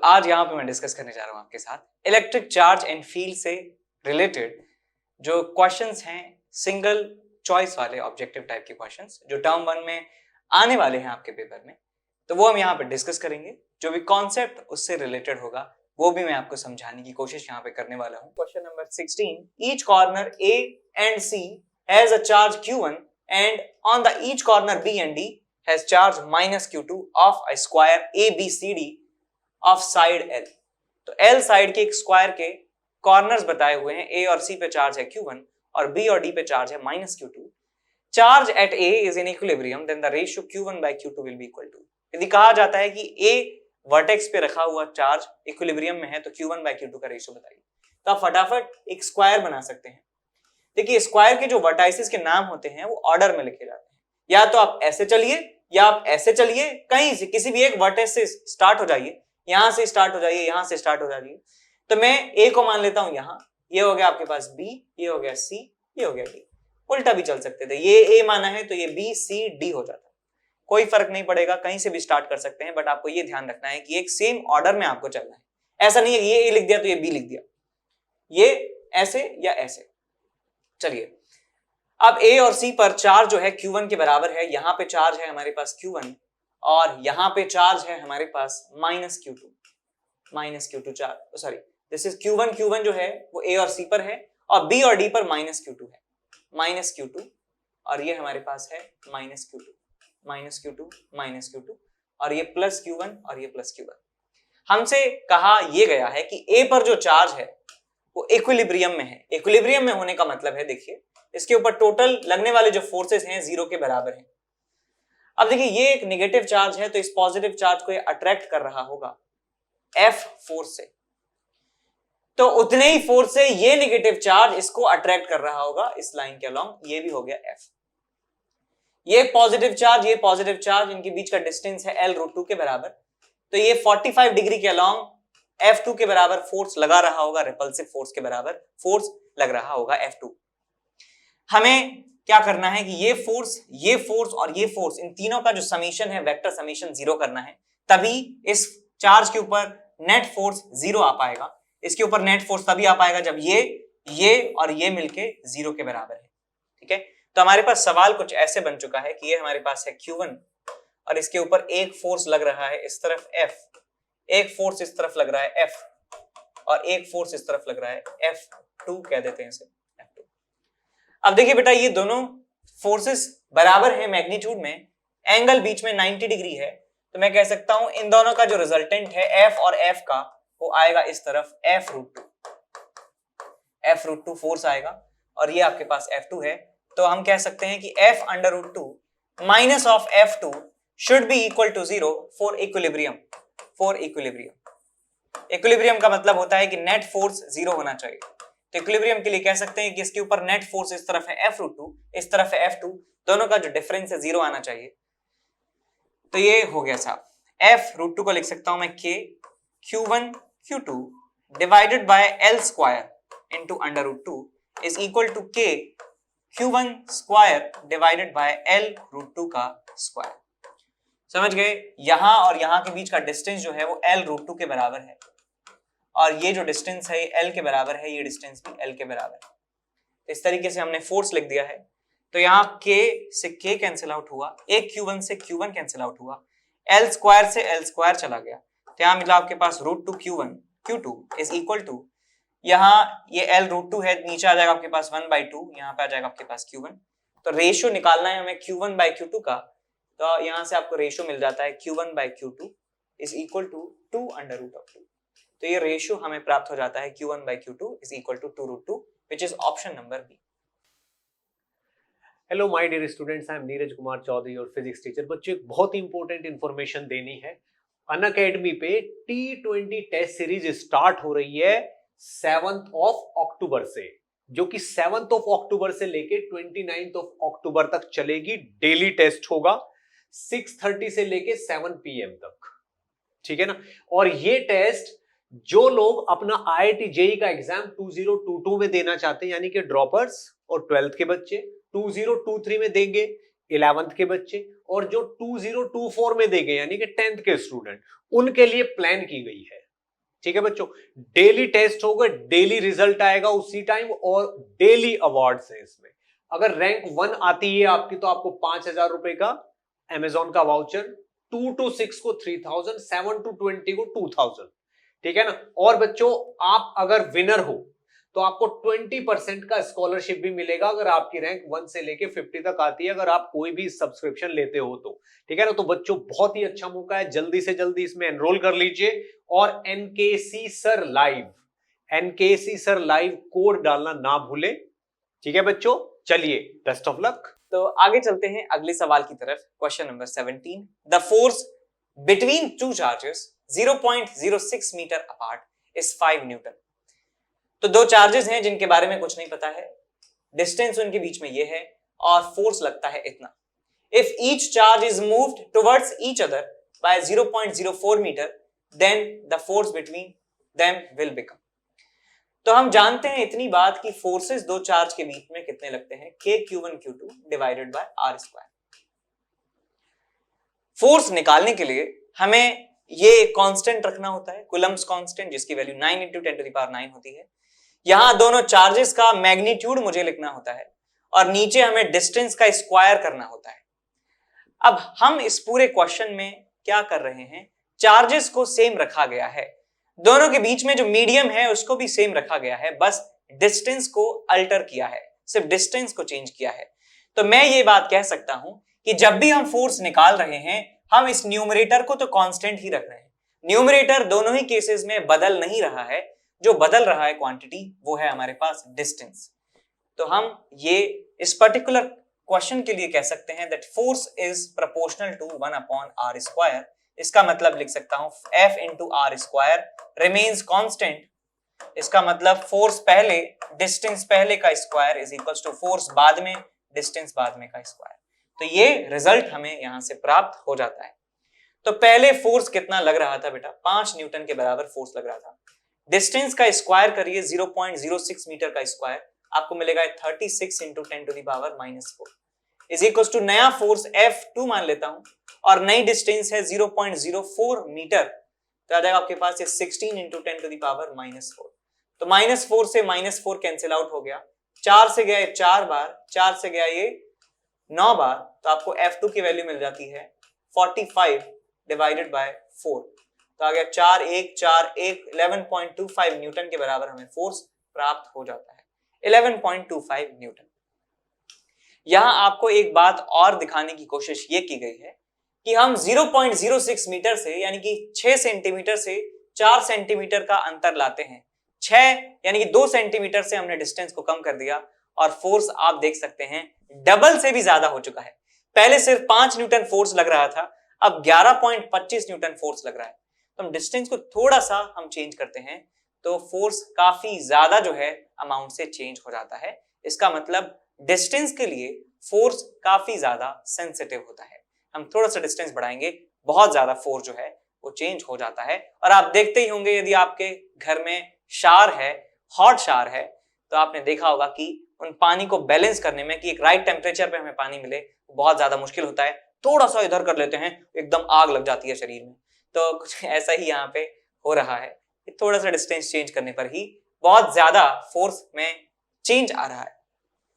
आज यहाँ पे मैं डिस्कस करने जा रहा हूँ आपके साथ इलेक्ट्रिक चार्ज एंड फील्ड से रिलेटेड जो क्वेश्चंस हैं, सिंगल चॉइस वाले ऑब्जेक्टिव टाइप के क्वेश्चंस जो टर्म 1 में आने वाले हैं आपके पेपर में, तो वो हम यहाँ पे डिस्कस करेंगे। जो भी कॉन्सेप्ट उससे रिलेटेड होगा वो भी मैं आपको समझाने की कोशिश यहाँ पे करने वाला हूँ। Question number 16, each corner A and C has a charge Q1 and on the each corner B and D has charge -Q2 of a square ABCD of side L। तो L साइड के एक square के corners बताए हुए हैं, A और C पे charge है Q1 और B और D पे चार्ज है -Q2। Charge at A is in equilibrium then the ratio Q1 by Q2 will be equal to. यदि कहा जाता है कि A वर्टेक्स पे रखा हुआ चार्ज इक्विलिब्रियम में है तो Q1 by Q2 का रेशियो बताइए। तो आप फटाफट एक स्क्वायर बना सकते हैं। देखिए, स्क्वायर के जो वर्टाइसिस के नाम होते हैं वो ऑर्डर में लिखे जाते हैं। या तो आप ऐसे चलिए या आप ऐसे चलिए, कहीं से किसी भी एक वर्टेक्स से स्टार्ट हो जाइए, यहां से स्टार्ट हो जाइए, यहां से स्टार्ट हो जाइए। तो मैं A को मान लेता हूं यहां, ये हो गया आपके पास B, ये हो गया C, ये हो गया D। उल्टा भी चल सकते थे, ये A माना है तो ये B C D हो जाता है, कोई फर्क नहीं पड़ेगा, कहीं से भी स्टार्ट कर सकते हैं। बट आपको ये ध्यान रखना है कि एक सेम ऑर्डर में आपको चलना है। ऐसा नहीं है ये A लिख दिया तो ये B लिख दिया, ये ऐसे या ऐसे। चलिए, अब A और C पर चार्ज जो है Q1 के बराबर है। यहां पे चार्ज है हमारे पास Q1 और यहां पे चार्ज है हमारे पास -Q2 charge, sorry this is Q1 जो है वो A और C पर है और B और D पर -Q2 है, -Q2 और ये हमारे पास है -Q2 और ये +Q1 और ये +Q1। हमसे कहा यह गया है कि A पर जो चार्ज है वो इक्विलिब्रियम में है। इक्विलिब्रियम में होने का मतलब है, देखिए इसके ऊपर टोटल लगने वाले जो फोर्सेस हैं 0 के बराबर हैं। अब देखिए ये एक नेगेटिव चार्ज है तो इस पॉजिटिव चार्ज को ये अट्रैक्ट कर रहा होगा F फोर्स से, तो उतने ही फोर्स से ये नेगेटिव चार्ज इसको अट्रैक्ट कर रहा होगा इस लाइन के अलोंग। ये भी हो गया F। ये पॉजिटिव चार्ज इनके बीच का डिस्टेंस है L√2 के बराबर, तो ये 45 डिग्री के अलोंग F2 के बराबर फोर्स लगा रहा होगा, रिपल्सिव फोर्स के बराबर फोर्स लग रहा होगा F2। हमें क्या करना है कि ये फोर्स और ये फोर्स, इन तीनों का जो समीशन है, वेक्टर समीशन 0 करना है, तभी इस चार्ज के ऊपर नेट फोर्स 0 आ पाएगा। इसके ऊपर नेट फोर्स तभी आ पाएगा जब ये और ये मिलके 0 के बराबर है। ठीक है, तो हमारे पास सवाल कुछ ऐसे बन चुका है कि ये हमारे पास है Q1 और इसके ऊपर एक फोर्स लग रहा है इस तरफ F, एक फोर्स इस तरफ लग रहा है F और एक फोर्स इस तरफ लग रहा है F2, कह देते हैं इसे F2। अब देखिए बेटा, ये दोनों फोर्सेस बराबर है मैग्नीट्यूड में, एंगल बीच में 90 डिग्री है, तो मैं कह सकता हूं इन दोनों का जो रिजल्टेंट है F और F का वो आएगा इस तरफ F√2 फोर्स आएगा और ये आपके पास F2 है। तो हम कह सकते हैं कि F√2 minus of F2 should be equal to 0 for equilibrium. Equilibrium का मतलब होता है कि नेट फोर्स 0 होना चाहिए। तो इक्विलिब्रियम के लिए कह सकते हैं कि इसके ऊपर नेट फोर्स इस तरफ है F√2, इस तरफ है F2, दोनों का जो डिफरेंस है 0 आना चाहिए। तो ये हो गया साहब, F√2 को लिख सकता हूं मैं K Q1 Q2 divided by L square into √2 is equal to K Q1 square divided by L√2 का स्क्वायर। समझ गए? यहां और यहां के बीच का डिस्टेंस जो है वो L√2 के बराबर है और ये जो डिस्टेंस है ये L के बराबर है, ये डिस्टेंस भी L के बराबर है। इस तरीके से हमने फोर्स लिख दिया है। तो यहाँ K से K कैंसिल आउट हुआ, एक Q1 से Q1 कैंसिल आउट हुआ, L स्क्वायर से L स्क्वायर चला गया, तो यहाँ मिला आपके पास √2 Q1 Q2 is equal to, यहाँ ये L√2 है, नीचे आ जाएगा आपके पास 1/2, यहाँ पे आ जाएगा आपके पास Q1। तो रेशियो निकालना है हमें Q1/Q2 का, तो यहाँ से आपको रेशियो मिल जाता है Q1/Q2 इज इक्वल टू 2√2। तो ये रेशियो हमें प्राप्त हो जाता है Q1/Q2 is equal to 2√2, which is option number B. Hello my dear students, I am Neeraj Kumar Chaudhary और फिजिक्स टीचर। बच्चों, एक बहुत इंपॉर्टेंट इंफॉर्मेशन देनी है। अनअकैडमी पे T20 टेस्ट सीरीज स्टार्ट हो रही है 7th अक्टूबर से, जो कि 7th अक्टूबर से लेके 29th अक्टूबर तक चलेगी। डेली टेस्ट होगा 6:30 से लेके 7 PM तक, ठीक है ना। और ये टेस्ट जो लोग अपना IIT JEE का एग्जाम 2022 में देना चाहते हैं, यानी कि ड्रॉपर्स और 12th के बच्चे 2023 में देंगे, 11th के बच्चे, और जो 2024 में देंगे यानी कि 10th के स्टूडेंट, उनके लिए प्लान की गई है। ठीक है बच्चों, डेली टेस्ट होगा, डेली रिजल्ट आएगा उसी टाइम और डेली अवार्ड्स है इसमें। अगर रैंक 1 आती है आपकी तो आपको 5,000 रुपए का अमेजोन का वाउचर, 2 to 6 को 3,000, 7 to 20 को 2,000, ठीक है ना। और बच्चों आप अगर विनर हो तो आपको 20% का स्कॉलरशिप भी मिलेगा अगर आपकी रैंक 1 से लेके 50 तक आती है, अगर आप कोई भी सब्सक्रिप्शन लेते हो तो, ठीक है ना। तो बच्चों बहुत ही अच्छा मौका है, जल्दी से जल्दी इसमें एनरोल कर लीजिए। और एनकेसी सर लाइव कोड डालना ना भूलें, ठीक है बच्चों। चलिए, बेस्ट ऑफ लक। तो आगे चलते हैं अगले सवाल की तरफ। Question number 17, the force between two charges 0.06 metre apart is 5 newton. तो दो चार्जेस हैं जिनके बारे में कुछ नहीं पता है, डिस्टेंस उनके बीच में ये है और फोर्स लगता है इतना। If each charge is moved towards each other by 0.04 metre then the force between them will become. तो हम जानते हैं इतनी बात कि फोर्सेस दो चार्ज के बीच में कितने लगते हैं, Q1 Q2 divided bye R square. Force निकालने के लिए हमें ये कांस्टेंट रखना होता है, कूलम्ब्स कांस्टेंट, जिसकी वैल्यू 9 × 10⁹ होती है। यहां दोनों चार्जेस का मैग्नीट्यूड मुझे लिखना होता है और नीचे हमें डिस्टेंस का स्क्वायर करना होता है। अब हम इस पूरे क्वेश्चन में क्या कर रहे हैं, चार्जेस को सेम रखा गया है, दोनों के बीच में जो मीडियम है उसको भी सेम रखा गया है, बस डिस्टेंस को अल्टर किया है, सिर्फ डिस्टेंस को चेंज किया है। तो मैं ये बात कह सकता हूं कि जब भी हम फोर्स निकाल रहे हैं हम इस न्यूमरेटर को तो कांस्टेंट ही रख रहे हैं। न्यूमरेटर दोनों ही केसेस में बदल नहीं रहा है, जो बदल रहा है क्वांटिटी वो है हमारे पास डिस्टेंस। तो हम ये इस पर्टिकुलर क्वेश्चन के लिए कह सकते हैं that force is proportional to 1/r square. इसका मतलब लिख सकता हूं F × R square remains constant. इसका मतलब फोर्स पहले डिस्टेंस पहले का square is equals to force बाद में डिस्टेंस बाद में का स्क्वायर। तो ये रिजल्ट हमें यहां से प्राप्त हो जाता है। तो पहले फोर्स कितना लग रहा था बेटा, 5 न्यूटन के बराबर फोर्स लग रहा था। डिस्टेंस का स्क्वायर करिए 0.06 मीटर का स्क्वायर, आपको मिलेगा 36 × 10⁻⁻4 इज इक्वल टू नया फोर्स F2 मान लेता हूं और नई डिस्टेंस है 0.04 मीटर, तो आ जाएगा आपके पास ये 16 × 10⁻⁻4। तो -4 से -4 कैंसिल आउट हो गया, 4 से गया ये 4 बार, 4 से गया ये 9 बार, तो आपको F2 की वैल्यू मिल जाती है 45 डिवाइडेड बाय 4। तो आ गया 4 1 4 1 11.25 न्यूटन के बराबर हमें फोर्स प्राप्त हो जाता है, 11.25 न्यूटन। यहां आपको एक बात और दिखाने की कोशिश ये की गई है कि हम 0.06 मीटर से यानी कि 6 सेंटीमीटर से 4 सेंटीमीटर का अंतर लाते हैं। 6 यानी कि 2 सेंटीमीटर से हमने डिस्टेंस को कम कर दिया और फोर्स आप देख सकते हैं डबल से भी ज्यादा हो चुका है। पहले सिर्फ 5 न्यूटन फोर्स लग रहा था, अब 11.25 न्यूटन फोर्स लग रहा है। तो हम डिस्टेंस को थोड़ा सा हम चेंज करते हैं तो फोर्स काफी ज्यादा जो है अमाउंट से चेंज हो जाता है। इसका मतलब डिस्टेंस के लिए फोर्स काफी ज्यादा सेंसिटिव होता है। हम थोड़ा सा डिस्टेंस बढ़ाएंगे, बहुत ज्यादा फोर्स जो है वो चेंज हो जाता है। और आप देखते ही होंगे यदि आपके घर में शावर है, हॉट शावर है, तो आपने देखा होगा कि उन पानी को बैलेंस करने में कि एक राइट टेम्परेचर पे हमें पानी मिले बहुत ज्यादा मुश्किल होता है। थोड़ा सा इधर कर लेते हैं एकदम आग लग जाती है शरीर में। तो कुछ ऐसा ही यहाँ पे हो रहा है, थोड़ा सा डिस्टेंस चेंज करने पर ही बहुत ज्यादा फोर्स में चेंज आ रहा है।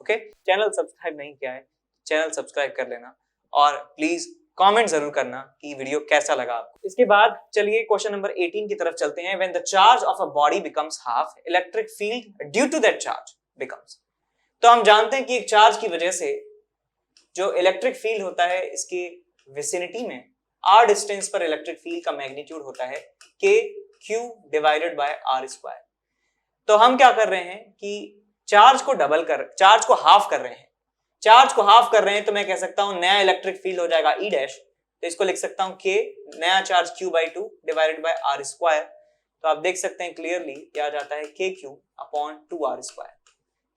ओके, चैनल सब्सक्राइब नहीं किया है, चैनल सब्सक्राइब कर लेना और प्लीज कमेंट जरूर करना कि वीडियो कैसा लगा आपको। इसके बाद चलिए क्वेश्चन नंबर 18 की तरफ चलते हैं। When the charge of a body becomes half, electric field due to that charge becomes. तो हम जानते हैं कि एक चार्ज की वजह से जो इलेक्ट्रिक फील्ड होता है इसकी विसिनिटी में r डिस्टेंस पर इलेक्ट्रिक फील्ड का मैग्नीट्यूड होता है KQ divided by R square. तो हम क्या कर रहे हैं कि चार्ज को हाफ कर रहे हैं। चार्ज को हाफ कर रहे हैं तो मैं कह सकता हूं नया इलेक्ट्रिक फील्ड हो जाएगा E डैश, तो इसको लिख सकता हूं K नया charge Q/2 divided by R square. तो आप देख सकते हैं क्लियरली क्या जाता है KQ/2R square.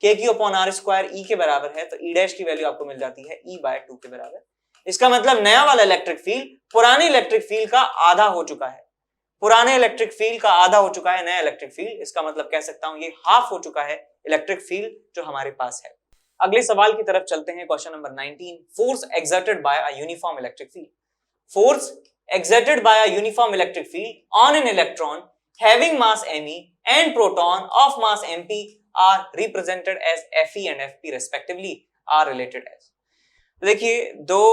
KQ/R square E के बराबर है, तो E डैश की वैल्यू आपको मिल जाती है E/2 के बराबर। इसका मतलब नया वाला इलेक्ट्रिक फील्ड पुराने इलेक्ट्रिक फील्ड का आधा हो चुका है, पुराने इलेक्ट्रिक फील्ड का आधा हो चुका है नया इलेक्ट्रिक फील्ड। इसका मतलब कह सकता हूं ये हाफ हो चुका है इलेक्ट्रिक फील्ड जो हमारे पास है। अगले सवाल की तरफ चलते हैं, question number 19। Force exerted by a uniform electric field. Force exerted by a uniform electric field on an electron having mass me and proton of mass mp are represented as fe and fp respectively are related as। देखिए दो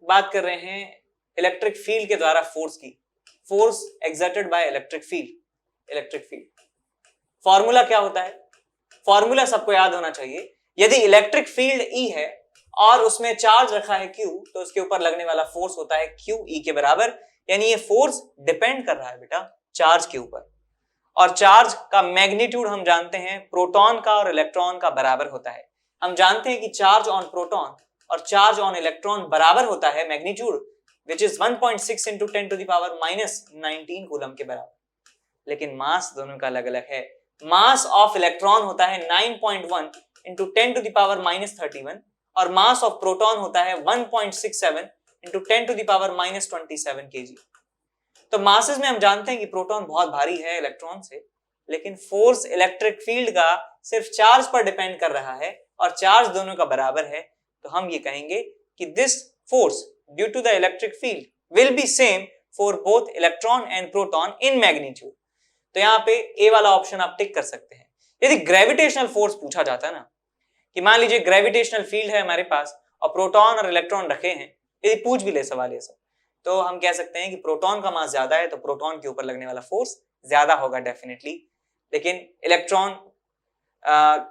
बात कर रहे हैं electric field के द्वारा force की, force exerted by electric field. Formula क्या होता है? फॉर्मूला सबको याद होना चाहिए। यदि इलेक्ट्रिक फील्ड E है और उसमें चार्ज रखा है Q, तो उसके ऊपर लगने वाला फोर्स होता है QE के बराबर। यानी ये फोर्स डिपेंड कर रहा है बेटा चार्ज के ऊपर, और चार्ज का मैग्नीट्यूड हम जानते हैं प्रोटॉन का और इलेक्ट्रॉन का बराबर होता है। हम जानते हैं कि चार्ज ऑन प्रोटॉन और चार्ज ऑन इलेक्ट्रॉन बराबर होता है magnitude which is 1.6 into 10 to the power -19 coulomb के बराबर। लेकिन मास दोनों का अलग अलग है। मास ऑफ इलेक्ट्रॉन होता है 9.1 into 10 to the power -31 और मास ऑफ प्रोटॉन होता है 1.67 into 10 to the power -27 kg। तो मासेस में हम जानते हैं कि प्रोटॉन बहुत भारी है इलेक्ट्रॉन से, लेकिन फोर्स इलेक्ट्रिक फील्ड का सिर्फ चार्ज पर डिपेंड कर रहा है और चार्ज दोनों का बराबर है। तो हम ये कहेंगे कि this force due to the electric field will be same for both electron and proton in magnitude. तो यहाँ पे ए वाला ऑप्शन आप टिक कर सकते हैं। यदि ग्रेविटेशनल फोर्स पूछा जाता है ना, कि मान लीजिए ग्रेविटेशनल फील्ड है हमारे पास और प्रोटॉन और इलेक्ट्रॉन रखे हैं, यदि पूछ भी ले सवाल ये सब, तो हम कह सकते हैं कि प्रोटॉन का मास ज्यादा है तो प्रोटॉन के ऊपर लगने वाला फोर्स ज्यादा होगा डेफिनेटली। लेकिन इलेक्ट्रॉन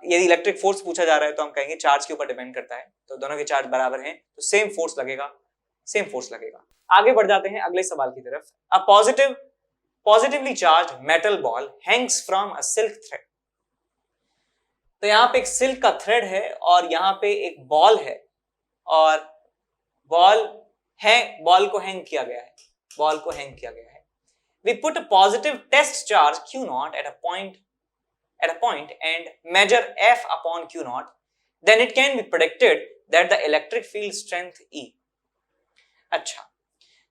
यदि इलेक्ट्रिक फोर्स पूछा जा रहा है तो हम कहेंगे चार्ज के ऊपर डिपेंड करता है, तो दोनों के चार्ज बराबर हैं तो सेम फोर्स लगेगा। आगे बढ़ जाते हैं अगले सवाल की तरफ। A positively charge metal ball Hanks from a silk thread. तो यहाँ पे एक सिल्क का थ्रेड है और यहाँ पे एक बॉल है और बॉल को हैंग किया गया है। We put a positive test charge Q naught at a point and measure F upon Q naught, then it can be predicted that the electric field strength E। अच्छा,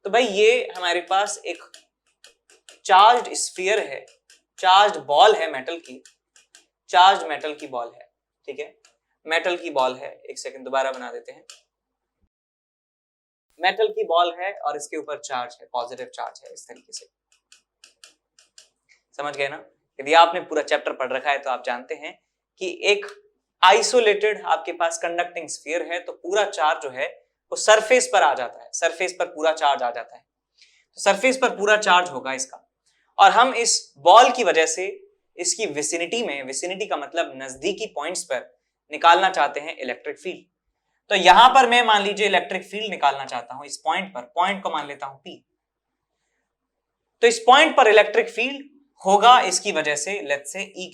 तो भाई ये हमारे पास एक चार्ज्ड स्फीयर है, चार्ज्ड बॉल है metal की ball है, ठीक है, मेटल की बॉल है। एक सेकंड दोबारा बना देते हैं। मेटल की बॉल है और इसके ऊपर चार्ज है, पॉजिटिव चार्ज है, इस तरीके से समझ गए ना। यदि आपने पूरा चैप्टर पढ़ रखा है तो आप जानते हैं कि एक आइसोलेटेड आपके पास कंडक्टिंग स्फीयर है तो पूरा चार्ज जो है वो सरफेस पर आ जाता है, सरफेस पर पूरा चार्ज आ जाता है, तो सरफेस पर पूरा चार्ज होगा इसका। और हम इस बॉल की वजह से इसकी विसिनिटी का मतलब नजदीकी पॉइंट्स पर निकालना चाहते हैं इलेक्ट्रिक फील्ड। तो यहां पर मैं मान लीजिए इलेक्ट्रिक फील्ड निकालना चाहता हूं इस पॉइंट पर, पॉइंट को मान लेता हूं P। तो इस पॉइंट पर इलेक्ट्रिक फील्ड होगा इसकी वजह से लेट्स से E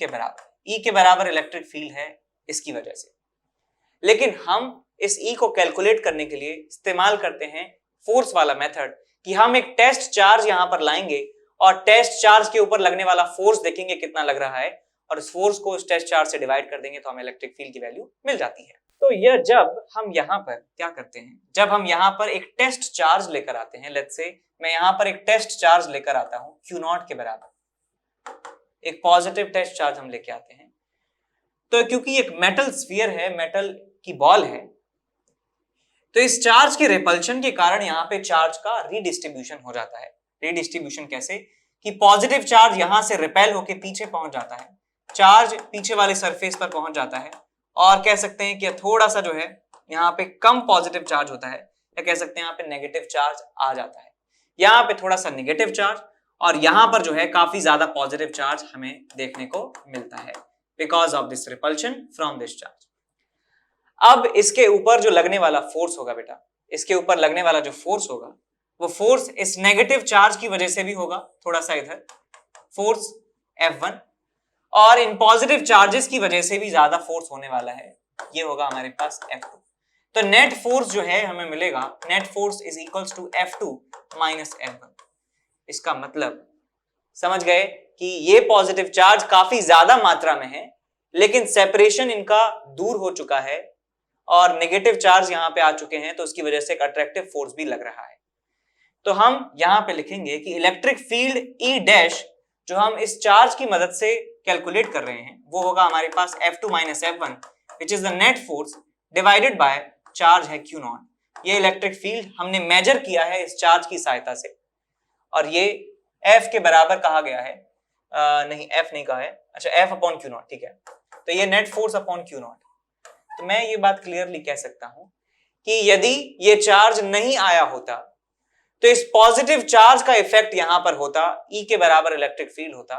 के बराबर इलेक्ट्रिक फील्ड है इसकी वजह से। लेकिन हम इस E को कैलकुलेट करने के लिए इस्तेमाल करते हैं फोर्स वाला मेथड, कि हम एक टेस्ट चार्ज यहां पर लाएंगे और टेस्ट चार्ज के ऊपर लगने वाला फोर्स देखेंगे कितना लग रहा है और इस फोर्स को उस टेस्ट चार्ज से डिवाइड कर देंगे तो हमें इलेक्ट्रिक फील्ड की वैल्यू मिल जाती है। तो यह जब हम यहाँ पर क्या करते हैं, जब हम यहाँ पर एक टेस्ट चार्ज लेकर आते हैं, लेट्स से मैं यहाँ पर एक टेस्ट चार्ज लेकर आता हूँ Q नॉट के बराबर, एक पॉजिटिव टेस्ट चार्ज हम लेके आते हैं। तो क्योंकि एक मेटल स्फीयर है, मेटल की बॉल है, तो इस चार्ज के रिपल्शन के कारण यहाँ पे चार्ज का रीडिस्ट्रीब्यूशन हो जाता है। रीडिस्ट्रीब्यूशन कैसे कि पॉजिटिव चार्ज यहां से रिपेल होके पीछे पहुंच जाता है, चार्ज पीछे वाले सरफेस पर पहुंच जाता है, और कह सकते हैं कि थोड़ा सा जो है यहाँ पे कम पॉजिटिव चार्ज होता है, या कह सकते हैं यहाँ पे नेगेटिव चार्ज आ जाता है। यहाँ पे थोड़ा सा नेगेटिव चार्ज और यहाँ पर जो है काफी ज्यादा पॉजिटिव चार्ज हमें देखने को मिलता है because of this repulsion from this charge. अब इसके ऊपर जो लगने वाला फोर्स होगा बेटा, इसके ऊपर लगने वाला जो फोर्स होगा वो फोर्स इस नेगेटिव चार्ज की वजह से भी होगा, थोड़ा सा इधर फोर्स F1, और इन पॉजिटिव चार्जेस की वजह से भी ज्यादा फोर्स होने वाला है, ये होगा हमारे पास F2। तो नेट फोर्स जो है हमें मिलेगा, net force is equals to F2 minus F1। इसका मतलब समझ गए कि ये पॉजिटिव चार्ज काफी ज्यादा मात्रा में है, लेकिन सेपरेशन इनका दूर हो चुका है और नेगेटिव चार्ज यहां पे आ चुके हैं, तो उसकी वजह से एक अट्रैक्टिव फोर्स भी लग रहा है। तो हम यहां पे लिखेंगे कि इलेक्ट्रिक फील्ड E डैश जो हम इस चार्ज की मदद से कैलकुलेट कर रहे हैं वो होगा हमारे पास F2 minus F1 which is the net force divided by charge है Q नॉट। ये इलेक्ट्रिक फील्ड हमने मेजर किया है इस चार्ज की सहायता से और ये F के बराबर कहा गया है नहीं एफ नहीं कहा है, अच्छा एफ अपॉन क्यू नॉट, ठीक है। तो ये net force upon Q not. तो मैं ये बात क्लियरली कह सकता हूं कि यदि ये चार्ज नहीं आया होता तो इस पॉजिटिव चार्ज का इफेक्ट यहां पर होता, E के बराबर इलेक्ट्रिक फील्ड होता,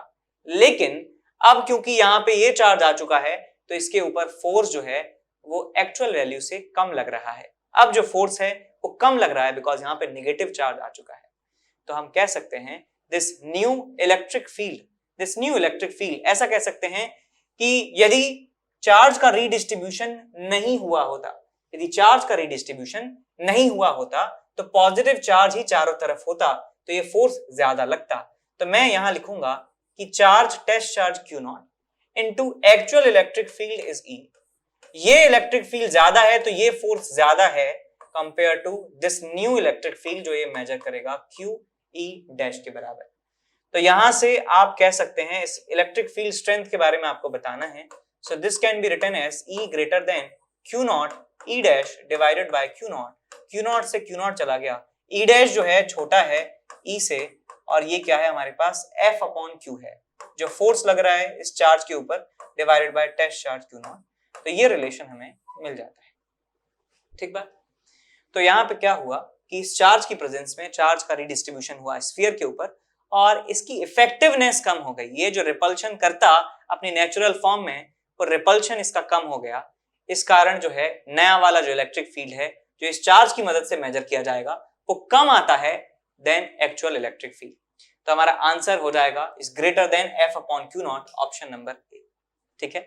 लेकिन अब क्योंकि यहां पे ये चार्ज आ चुका है तो इसके ऊपर फोर्स जो है वो एक्चुअल वैल्यू से कम लग रहा है। अब जो फोर्स है वो कम लग रहा है बिकॉज यहां पे नेगेटिव चार्ज आ चुका है। तो हम कह सकते हैं दिस न्यू इलेक्ट्रिक फील्ड, ऐसा कह सकते हैं कि यदि चार्ज का रीडिस्ट्रीब्यूशन नहीं हुआ होता, तो पॉजिटिव चार्ज ही चारों तरफ होता तो ये फोर्स ज्यादा लगता। तो मैं यहां लिखूंगा कि charge test charge Q not into actual electric field is E। ये इलेक्ट्रिक फील्ड ज्यादा है तो ये फोर्स ज्यादा है compare to this new electric field जो ये मेजर करेगा Q E डैश के बराबर। तो यहां से आप कह सकते हैं इस इलेक्ट्रिक फील्ड स्ट्रेंथ के बारे में आपको बताना है। So this can be written as E greater than Q not E dash divided by Q not. Q not से Q नॉट चला गया, E डैश जो है छोटा है E से, और ये क्या है हमारे पास F अपॉन Q है जो फोर्स लग रहा है इस चार्ज के ऊपर divided by test charge Q not. तो ये रिलेशन हमें मिल जाता है, ठीक बात। तो यहाँ पे क्या हुआ कि इस चार्ज की प्रेजेंस में चार्ज का रिडिस्ट्रीब्यूशन हुआ स्फीयर के ऊपर और इसकी इफेक्टिवनेस कम हो गई। ये जो रिपल्शन करता अपनी नेचुरल फॉर्म में, वो रिपल्शन इसका कम हो गया। इस कारण जो है नया वाला जो इलेक्ट्रिक फील्ड है जो इस चार्ज की मदद से मेजर किया जाएगा वो कम आता है देन एक्चुअल इलेक्ट्रिक फील्ड। तो हमारा आंसर हो जाएगा is greater than F upon Q not, option number A, ठीक है।